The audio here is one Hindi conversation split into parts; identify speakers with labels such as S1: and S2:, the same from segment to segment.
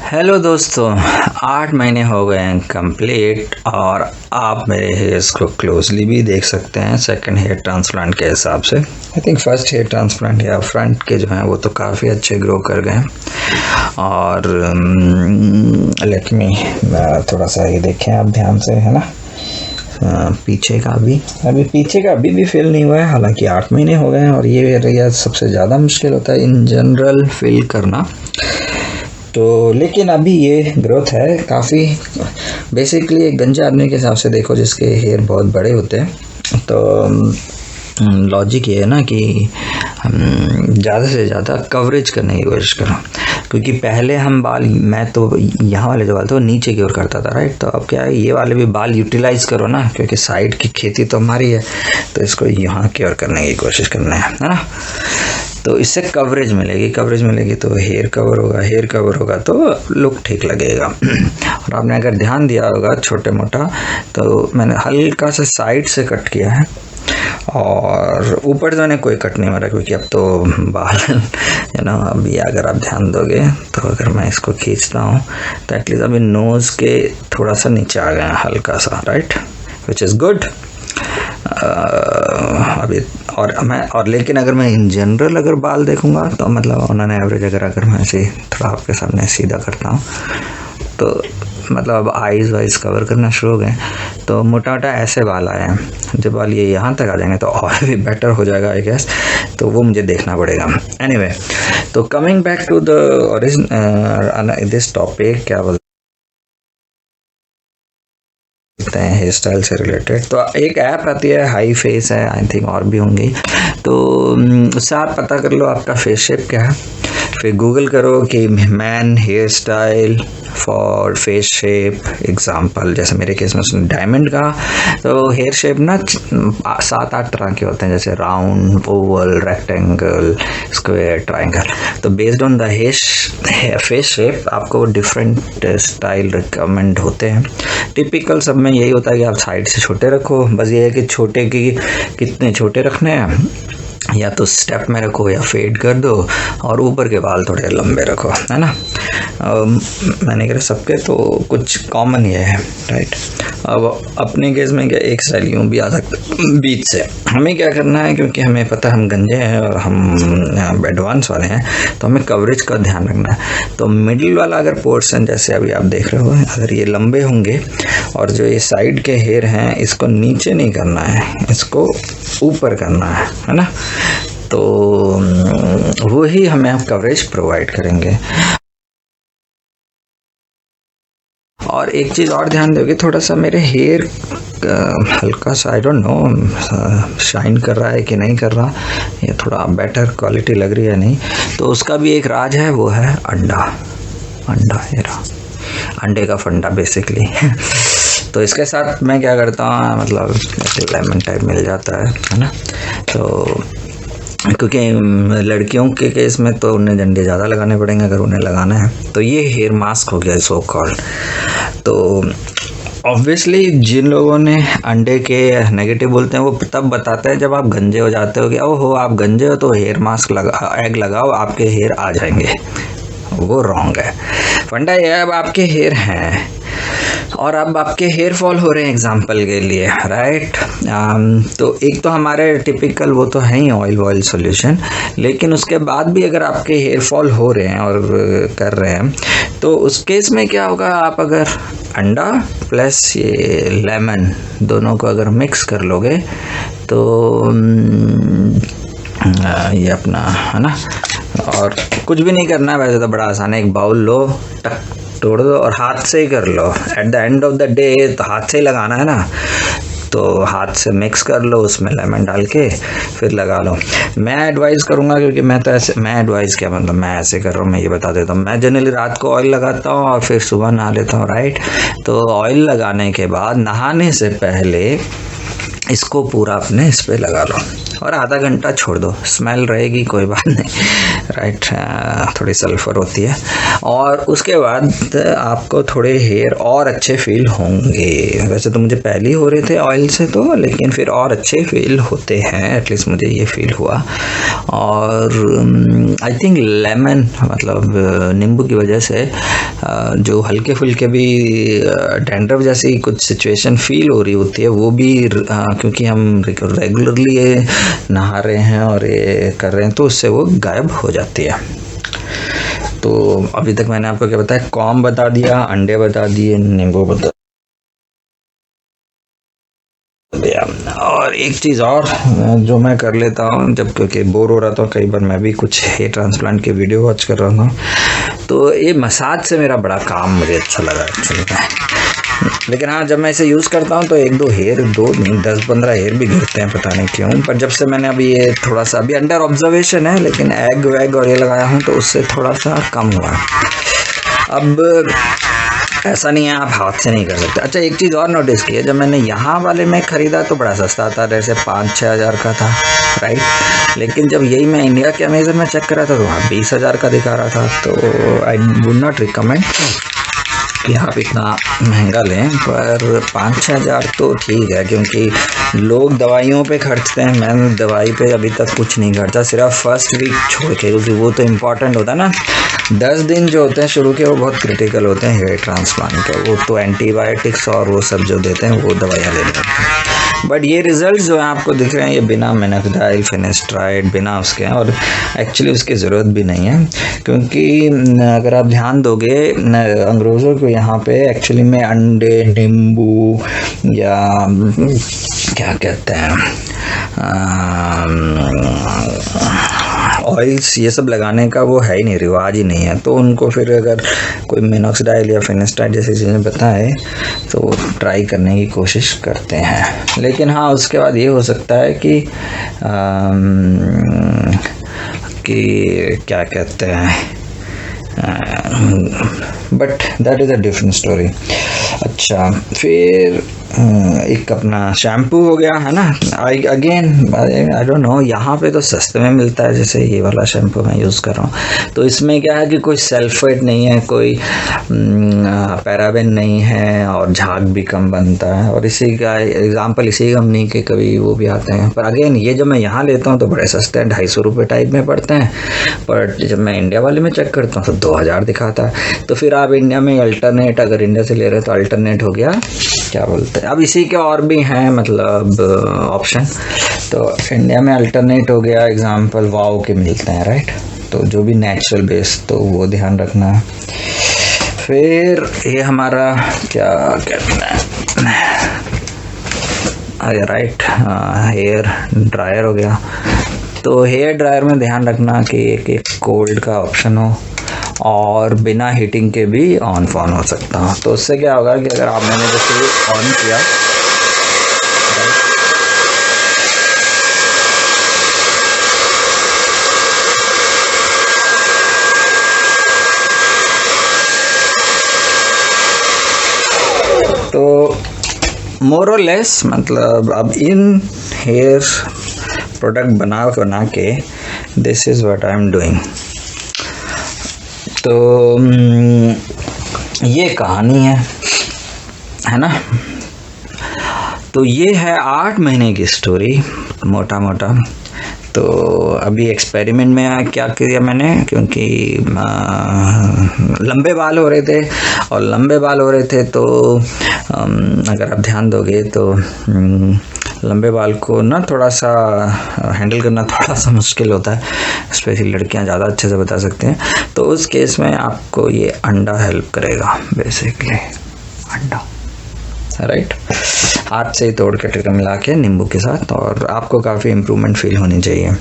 S1: हेलो दोस्तों, 8 महीने हो गए हैं कंप्लीट और आप मेरे हेयर्स को क्लोजली भी देख सकते हैं सेकंड हेयर ट्रांसप्लांट के हिसाब से। I think first hair transplant या फ्रंट के जो हैं वो तो काफ़ी अच्छे ग्रो कर गए हैं। और लेट मी थोड़ा सा ये देखें आप ध्यान से, है ना। पीछे का भी फिल नहीं हुआ है, हालांकि 8 महीने हो गए हैं। और ये एरिया सबसे ज़्यादा मुश्किल होता है इन जनरल फिल करना। तो लेकिन अभी ये ग्रोथ है काफ़ी। बेसिकली एक गंजे आदमी के हिसाब से देखो जिसके हेयर बहुत बड़े होते हैं, तो लॉजिक ये है ना कि ज़्यादा से ज़्यादा कवरेज करने की कोशिश करो। क्योंकि पहले हम बाल, मैं तो यहाँ वाले जो बाल थे वो नीचे की ओर करता था, राइट। तो अब क्या है, ये वाले भी बाल यूटिलाइज करो ना, क्योंकि साइड की खेती तो हमारी है, तो इसको यहाँ की ओर करने की कोशिश करना है ना। तो इससे कवरेज मिलेगी तो हेयर कवर होगा तो लुक ठीक लगेगा। और आपने अगर ध्यान दिया होगा छोटे मोटा, तो मैंने हल्का सा साइड से कट किया है और ऊपर से मैंने कोई कट नहीं मारा, क्योंकि अब तो बाल अभी अगर आप ध्यान दोगे तो अगर मैं इसको खींचता हूँ तो एटलीस्ट अभी नोज़ के थोड़ा सा नीचे आ गया हल्का सा, राइट, विच इज़ गुड। अभी और लेकिन अगर मैं इन जनरल अगर बाल देखूंगा तो मतलब ऑन एन एवरेज अगर मैं ऐसे थोड़ा आपके सामने सीधा करता हूँ तो मतलब अब आइज़ वाइज कवर करना शुरू हो गए, तो मोटा मोटा ऐसे बाल आए हैं। जब बाल ये यहाँ तक आ जाएंगे तो और भी बेटर हो जाएगा आई गेस, तो वो मुझे देखना पड़ेगा। एनीवे, तो coming back to the origin this topic, क्या बोलते हैं हेयर स्टाइल से रिलेटेड, तो एक ऐप आती है हाई फेस है, आई थिंक और भी होंगी, तो उससे आप पता कर लो आपका फेस शेप क्या है। फिर गूगल करो कि man hair style for face shape example, जैसे मेरे केस में डायमंड का, तो हेयर शेप ना 7-8 तरह के होते हैं, जैसे round, oval, rectangle, square, triangle. तो based on the face shape आपको डिफरेंट स्टाइल रिकमेंड होते हैं। टिपिकल सब में यही होता है कि आप साइड से छोटे रखो, बस ये है कि छोटे की कितने छोटे रखने हैं, या तो स्टेप में रखो या फेड कर दो, और ऊपर के बाल थोड़े लंबे रखो, है ना। मैंने कहा सबके तो कुछ कॉमन ये है, राइट। अब अपने केस में क्या एक स्टाइल यूँ भी आ सकता बीच से। हमें क्या करना है, क्योंकि हमें पता है हम गंजे हैं और हम एडवांस वाले हैं, तो हमें कवरेज का ध्यान रखना है। तो मिडिल वाला अगर पोर्शन जैसे अभी आप देख रहे हो, अगर ये लंबे होंगे और जो ये साइड के हेयर हैं इसको नीचे नहीं करना है, इसको ऊपर करना है ना। तो वही हमें आप कवरेज प्रोवाइड करेंगे। और एक चीज़ और ध्यान दोगे, थोड़ा सा मेरे हेयर हल्का सा आई डोंट नो शाइन कर रहा है कि नहीं कर रहा, ये थोड़ा बेटर क्वालिटी लग रही है नहीं, तो उसका भी एक राज है, वो है अंडा। ये रहा अंडे का फंडा बेसिकली। तो इसके साथ मैं क्या करता हूँ, मतलब जैसे लेमन टाइप मिल जाता है ना, तो क्योंकि लड़कियों के केस में तो उन्हें डंडे ज़्यादा लगाने पड़ेंगे अगर उन्हें लगाना है। तो ये हेयर मास्क हो गया सो कॉल्ड। तो ऑब्वियसली जिन लोगों ने अंडे के नेगेटिव बोलते हैं वो तब बताते हैं जब आप गंजे हो जाते हो कि ओहो आप गंजे हो तो हेयर मास्क एग लगाओ आपके हेयर आ जाएंगे। वो रॉन्ग है। फंडा ये है, अब आपके हेयर हैं और अब आपके हेयर फॉल हो रहे हैं एग्जाम्पल के लिए, राइट। तो एक तो हमारे टिपिकल वो तो है ही ऑयल सॉल्यूशन, लेकिन उसके बाद भी अगर आपके हेयर फॉल हो रहे हैं और कर रहे हैं तो उस केस में क्या होगा, आप अगर अंडा प्लस ये लेमन दोनों को अगर मिक्स कर लोगे तो ये अपना है ना, और कुछ भी नहीं करना है, वैसे तो बड़ा आसान है। एक बाउल लो, टक तोड़ दो और हाथ से ही कर लो। At the end of the day तो हाथ से ही लगाना है ना, तो हाथ से मिक्स कर लो, उसमें लेमन डाल के फिर लगा लो। मैं एडवाइस करूँगा, क्योंकि मैं एडवाइस क्या मतलब मैं ऐसे कर रहा हूँ, मैं ये बता देता हूँ। मैं जनरली रात को ऑयल लगाता हूँ और फिर सुबह नहा लेता हूँ, राइट। तो ऑयल लगाने के बाद नहाने से पहले इसको पूरा अपने इस पे लगा लो और आधा घंटा छोड़ दो। स्मेल रहेगी कोई बात नहीं, राइट, थोड़ी सल्फर होती है। और उसके बाद आपको थोड़े हेयर और अच्छे फील होंगे। वैसे तो मुझे पहले ही हो रहे थे ऑयल से तो, लेकिन फिर और अच्छे फील होते हैं, एटलीस्ट मुझे ये फील हुआ। और आई थिंक लेमन मतलब नींबू की वजह से जो हल्के फुल्के भी डैंड्रफ जैसी कुछ सिचुएशन फील हो रही होती है वो भी, क्योंकि हम रेगुलरली ये नहा रहे हैं और ये कर रहे हैं तो उससे वो गायब हो जाती है। तो अभी तक मैंने आपको क्या बताया, कॉम्ब बता दिया, अंडे बता दिए, नींबू बता दिया। और एक चीज़ और जो मैं कर लेता हूँ जब क्योंकि बोर हो रहा था, कई बार मैं भी कुछ हेयर ट्रांसप्लांट के वीडियो वॉच कर रहा था, तो ये मसाज से मेरा बड़ा काम मुझे अच्छा लगा एक्चुअली में। लेकिन हाँ, जब मैं इसे यूज़ करता हूँ तो 1-2 हेयर, 2 नहीं 10-15 हेयर भी गिरते हैं, पता नहीं क्यों। पर जब से मैंने अभी ये थोड़ा सा अभी अंडर ऑब्जर्वेशन है, लेकिन एग वैग और ये लगाया हूँ तो उससे थोड़ा सा कम हुआ है। अब ऐसा नहीं है आप हाथ से नहीं कर सकते। अच्छा, एक चीज़ और नोटिस की है, जब मैंने यहाँ वाले में ख़रीदा तो बड़ा सस्ता था, जैसे 5-6 हज़ार का था, राइट। लेकिन जब यही मैं इंडिया के अमेज़न में चेक करा था तो वहाँ 20 हज़ार का दिखा रहा था। तो आई वुड नॉट रिकमेंड कि आप इतना महंगा लें, पर 5-6 हज़ार तो ठीक है, क्योंकि लोग दवाइयों पे खर्चते हैं। मैंने दवाई पे अभी तक कुछ नहीं खर्चा, सिर्फ फर्स्ट वीक छोड़ के, क्योंकि वो तो इम्पॉर्टेंट होता है ना। 10 दिन जो होते हैं शुरू के वो बहुत क्रिटिकल होते हैं हेयर ट्रांसप्लांट के, वो तो एंटीबायोटिक्स और वो सब जो देते हैं वो दवाइयाँ लेनी होती हैं। बट ये रिजल्ट जो है आपको दिख रहे हैं ये बिना मिनोक्सिडाइल, फिनेस्ट्राइड, बिना उसके हैं, और एक्चुअली उसकी ज़रूरत भी नहीं है, क्योंकि अगर आप ध्यान दोगे अंग्रेज़ों को यहाँ पे एक्चुअली में अंडे, नींबू या क्या कहते हैं ऑयल्स, ये सब लगाने का वो है ही नहीं, रिवाज ही नहीं है। तो उनको फिर अगर कोई मिनोक्सिडाइल या फिनेस्ट्राइड जैसी चीज़ें बताए तो ट्राई करने की कोशिश करते हैं। लेकिन हाँ, उसके बाद ये हो सकता है कि क्या कहते हैं, but that is a different story. अच्छा, फिर एक अपना शैम्पू हो गया है ना। आई डोंट नो, यहाँ पे तो सस्ते में मिलता है, जैसे ये वाला शैम्पू मैं यूज़ कर रहा हूँ। तो इसमें क्या है कि कोई सल्फेट नहीं है, कोई पैराबेन नहीं है, और झाग भी कम बनता है। और इसी का एग्जांपल इसी कंपनी के कभी वो भी आते हैं, पर अगेन ये जब मैं यहाँ लेता हूँ तो बड़े सस्ते हैं, 250 रुपये टाइप में पड़ते हैं। पर जब मैं इंडिया वाले में चेक करता हूँ तो 2000 दिखाता है। तो फिर आप इंडिया में अल्टरनेट, अगर इंडिया से ले रहे हो तो अल्टरनेट हो गया, क्या बोलते हैं, अब इसी के और भी हैं मतलब ऑप्शन। तो इंडिया में अल्टरनेट हो गया, एग्जांपल वाओ के मिलते हैं, राइट। तो जो भी नेचुरल बेस, तो वो ध्यान रखना है। फिर ये हमारा क्या कहते हैं, राइट, हेयर ड्रायर हो गया। तो हेयर ड्रायर में ध्यान रखना कि एक कोल्ड का ऑप्शन हो और बिना हीटिंग के भी ऑन हो सकता हो। तो उससे क्या होगा कि अगर मैंने जैसे ऑन किया, तो मोर और लेस मतलब अब इन हेयर प्रोडक्ट बना के this is what I am doing. तो ये कहानी है ना। तो ये है 8 महीने की स्टोरी मोटा मोटा। तो अभी एक्सपेरिमेंट में क्या किया मैंने, क्योंकि लंबे बाल हो रहे थे, और लंबे बाल हो रहे थे तो अगर आप ध्यान दोगे तो लंबे बाल को ना थोड़ा सा हैंडल करना थोड़ा सा मुश्किल होता है, स्पेशली लड़कियां ज़्यादा अच्छे से बता सकते हैं। तो उस केस में आपको ये अंडा हेल्प करेगा, बेसिकली अंडा, राइट। हाथ से ही तोड़ के मिला के नींबू के साथ, और आपको काफ़ी इम्प्रूवमेंट फील होनी चाहिए।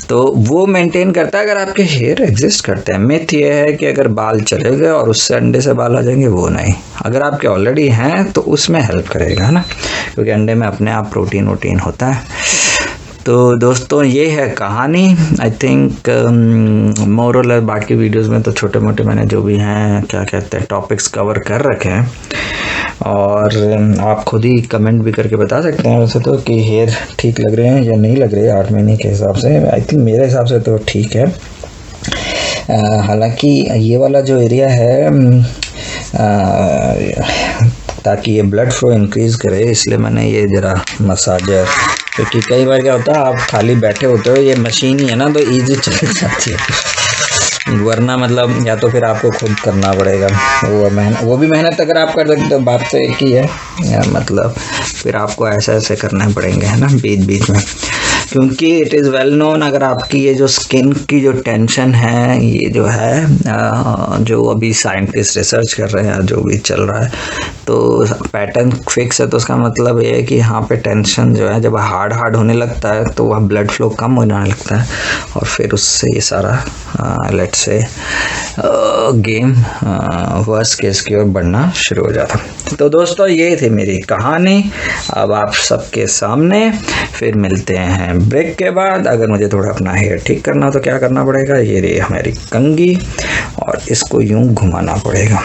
S1: तो वो मेंटेन करता है अगर आपके हेयर एग्जिस्ट करते हैं। मिथ ये है कि अगर बाल चले गए और उससे अंडे से बाल आ जाएंगे, वो नहीं। अगर आपके ऑलरेडी हैं तो उसमें हेल्प करेगा, है ना, क्योंकि अंडे में अपने आप प्रोटीन होता है। तो दोस्तों ये है कहानी। आई थिंक मोरल, बाकी वीडियोस में तो छोटे मोटे मैंने जो भी हैं क्या कहते हैं टॉपिक्स कवर कर रखे हैं, और आप खुद ही कमेंट भी करके बता सकते हैं वैसे तो कि हेयर ठीक लग रहे हैं या नहीं लग रहे हैं 8 महीने के हिसाब से। आई थिंक मेरे हिसाब से तो ठीक है। हालांकि ये वाला जो एरिया है ताकि ये ब्लड फ्लो इंक्रीज़ करे इसलिए मैंने ये ज़रा मसाजर, क्योंकि कई बार क्या होता है आप खाली बैठे होते हो, ये मशीन ही है ना तो ईजी चल जाती है, वरना मतलब या तो फिर आपको खुद करना पड़ेगा। वो भी मेहनत अगर आप कर सकते हो बात तो एक ही है, मतलब फिर आपको ऐसे करने पड़ेंगे है ना बीच बीच में, क्योंकि इट इज़ वेल नोन अगर आपकी ये जो स्किन की जो टेंशन है, ये जो है जो अभी साइंटिस्ट रिसर्च कर रहे हैं जो भी चल रहा है, तो पैटर्न फिक्स है तो उसका मतलब ये है कि यहाँ पे टेंशन जो है जब हार्ड होने लगता है तो वह ब्लड फ्लो कम होने लगता है और फिर उससे ये सारा let's say game worst case की ओर बढ़ना शुरू हो जाता। तो दोस्तों ये थी मेरी कहानी अब आप सबके सामने। फिर मिलते हैं ब्रेक के बाद। अगर मुझे थोड़ा अपना हेयर ठीक करना तो क्या करना पड़ेगा, ये रही हमारी कंघी और इसको यूं घुमाना पड़ेगा,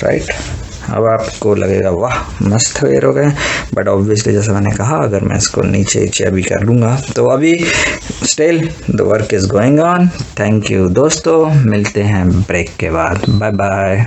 S1: राइट। अब आपको लगेगा वाह मस्त हेयर हो गए, बट ऑब्वियसली जैसे मैंने कहा अगर मैं इसको नीचे अभी कर लूँगा तो अभी still the work is going on. Thank you दोस्तों, मिलते हैं ब्रेक के बाद, बाय बाय।